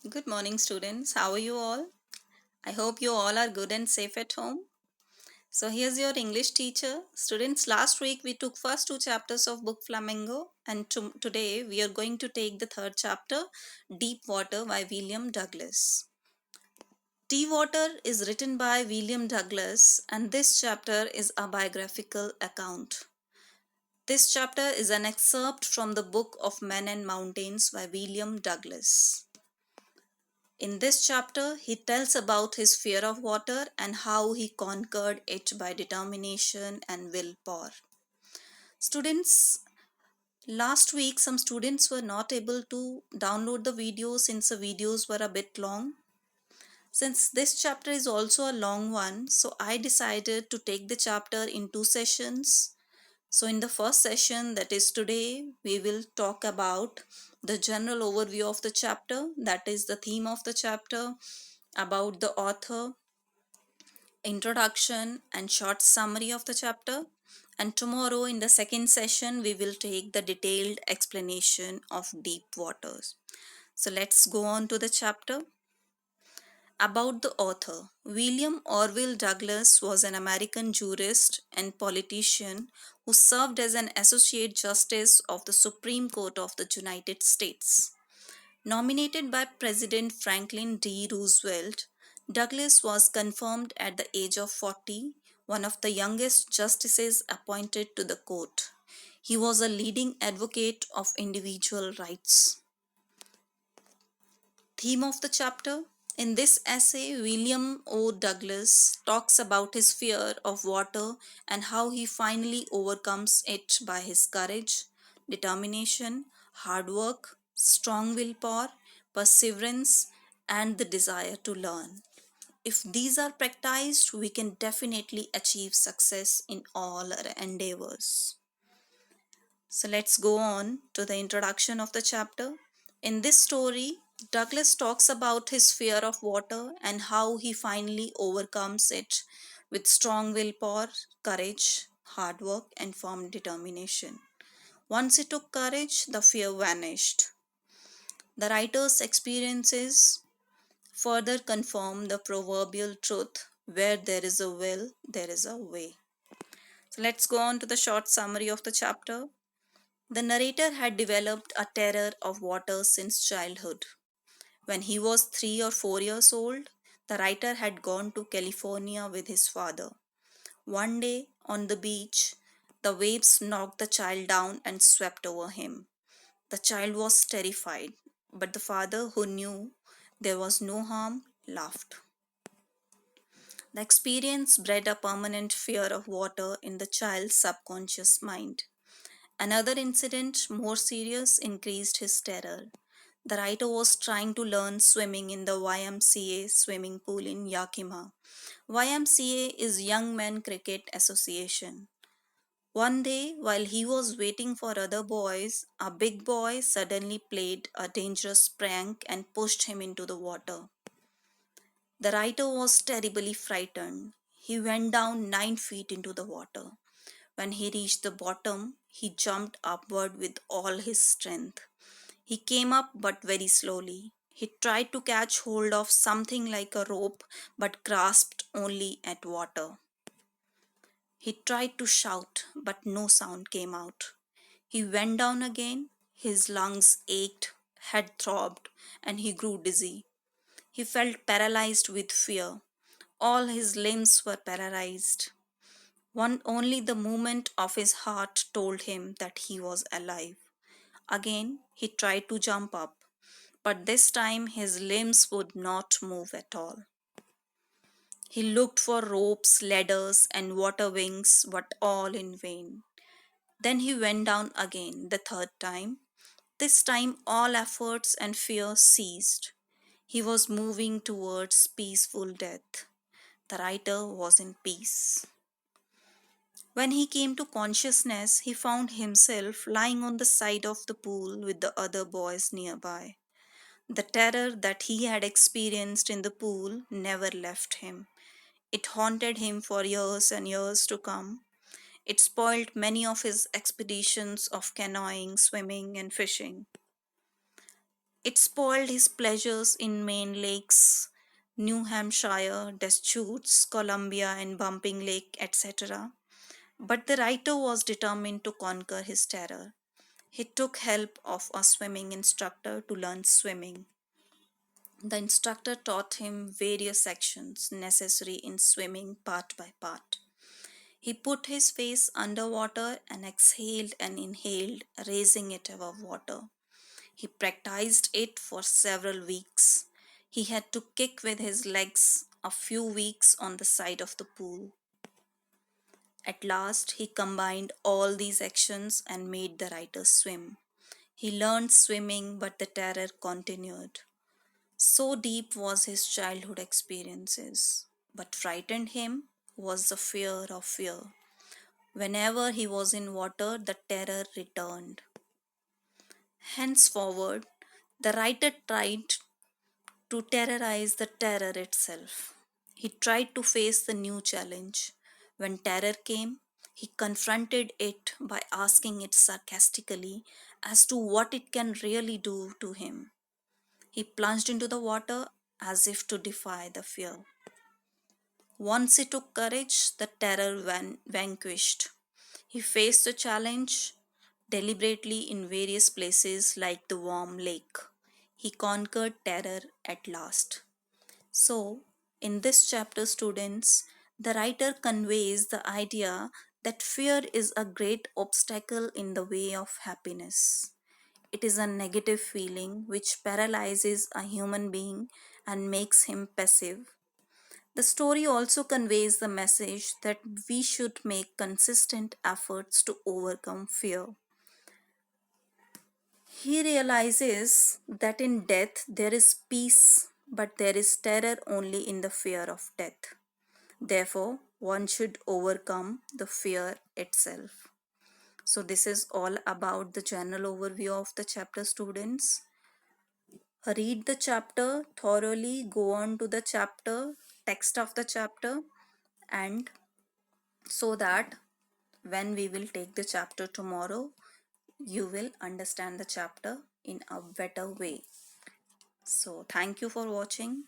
Good morning, students. How are you all? I hope you all are good and safe at home. So, here's your English teacher. Students, last week we took first two chapters of book Flamingo, and today we are going to take the third chapter, Deep Water by William Douglas. Deep Water is written by William Douglas, and this chapter is a biographical account. This chapter is an excerpt from the book of Men and Mountains by William Douglas. In this chapter, he tells about his fear of water and how he conquered it by determination and willpower. Students, last week some students were not able to download the video since the videos were a bit long. Since this chapter is also a long one, so I decided to take the chapter in two sessions. So, in the first session, that is today, we will talk about the general overview of the chapter, that is the theme of the chapter, about the author, introduction, and short summary of the chapter. And tomorrow, in the second session, we will take the detailed explanation of deep waters. So, let's go on to the chapter. About the author, William Orville Douglas was an American jurist and politician who served as an Associate Justice of the Supreme Court of the United States. Nominated by President Franklin D. Roosevelt, Douglas was confirmed at the age of 40, one of the youngest justices appointed to the court. He was a leading advocate of individual rights. Theme of the chapter. In this essay, William O. Douglas talks about his fear of water and how he finally overcomes it by his courage, determination, hard work, strong willpower, perseverance, and the desire to learn. If these are practiced, we can definitely achieve success in all our endeavors. So let's go on to the introduction of the chapter. In this story, Douglas talks about his fear of water and how he finally overcomes it with strong willpower, courage, hard work, and firm determination. Once he took courage, the fear vanished. The writer's experiences further confirm the proverbial truth where there is a will, there is a way. So let's go on to the short summary of the chapter. The narrator had developed a terror of water since childhood. When he was 3 or 4 years old, the writer had gone to California with his father. One day, on the beach, the waves knocked the child down and swept over him. The child was terrified, but the father, who knew there was no harm, laughed. The experience bred a permanent fear of water in the child's subconscious mind. Another incident, more serious, increased his terror. The writer was trying to learn swimming in the YMCA swimming pool in Yakima. YMCA is Young Men Cricket Association. One day, while he was waiting for other boys, a big boy suddenly played a dangerous prank and pushed him into the water. The writer was terribly frightened. He went down 9 feet into the water. When he reached the bottom, he jumped upward with all his strength. He came up but very slowly. He tried to catch hold of something like a rope but grasped only at water. He tried to shout but no sound came out. He went down again. His lungs ached, head throbbed, and he grew dizzy. He felt paralyzed with fear. All his limbs were paralyzed. Only the movement of his heart told him that he was alive. Again, he tried to jump up, but this time his limbs would not move at all. He looked for ropes, ladders, and water wings, but all in vain. Then he went down again, the third time. This time, all efforts and fear ceased. He was moving towards peaceful death. The writer was in peace. When he came to consciousness, he found himself lying on the side of the pool with the other boys nearby. The terror that he had experienced in the pool never left him. It haunted him for years and years to come. It spoiled many of his expeditions of canoeing, swimming, and fishing. It spoiled his pleasures in Maine Lakes, New Hampshire, Deschutes, Columbia, and Bumping Lake, etc. But the writer was determined to conquer his terror. He took help of a swimming instructor to learn swimming. The instructor taught him various sections necessary in swimming part by part. He put his face underwater and exhaled and inhaled, raising it above water. He practiced it for several weeks. He had to kick with his legs a few weeks on the side of the pool. At last, he combined all these actions and made the writer swim. He learned swimming, but the terror continued. So deep was his childhood experiences. But frightened him was the fear of fear. Whenever he was in water, the terror returned. Henceforward, the writer tried to terrorize the terror itself. He tried to face the new challenge. When terror came, he confronted it by asking it sarcastically as to what it can really do to him. He plunged into the water as if to defy the fear. Once he took courage, the terror vanquished. He faced the challenge deliberately in various places like the warm lake. He conquered terror at last. So, in this chapter, students, the writer conveys the idea that fear is a great obstacle in the way of happiness. It is a negative feeling which paralyzes a human being and makes him passive. The story also conveys the message that we should make consistent efforts to overcome fear. He realizes that in death there is peace, but there is terror only in the fear of death. Therefore, one should overcome the fear itself. So, this is all about the general overview of the chapter, students. Read the chapter thoroughly, go on to the chapter, text of the chapter, and so that when we will take the chapter tomorrow, you will understand the chapter in a better way. So, thank you for watching.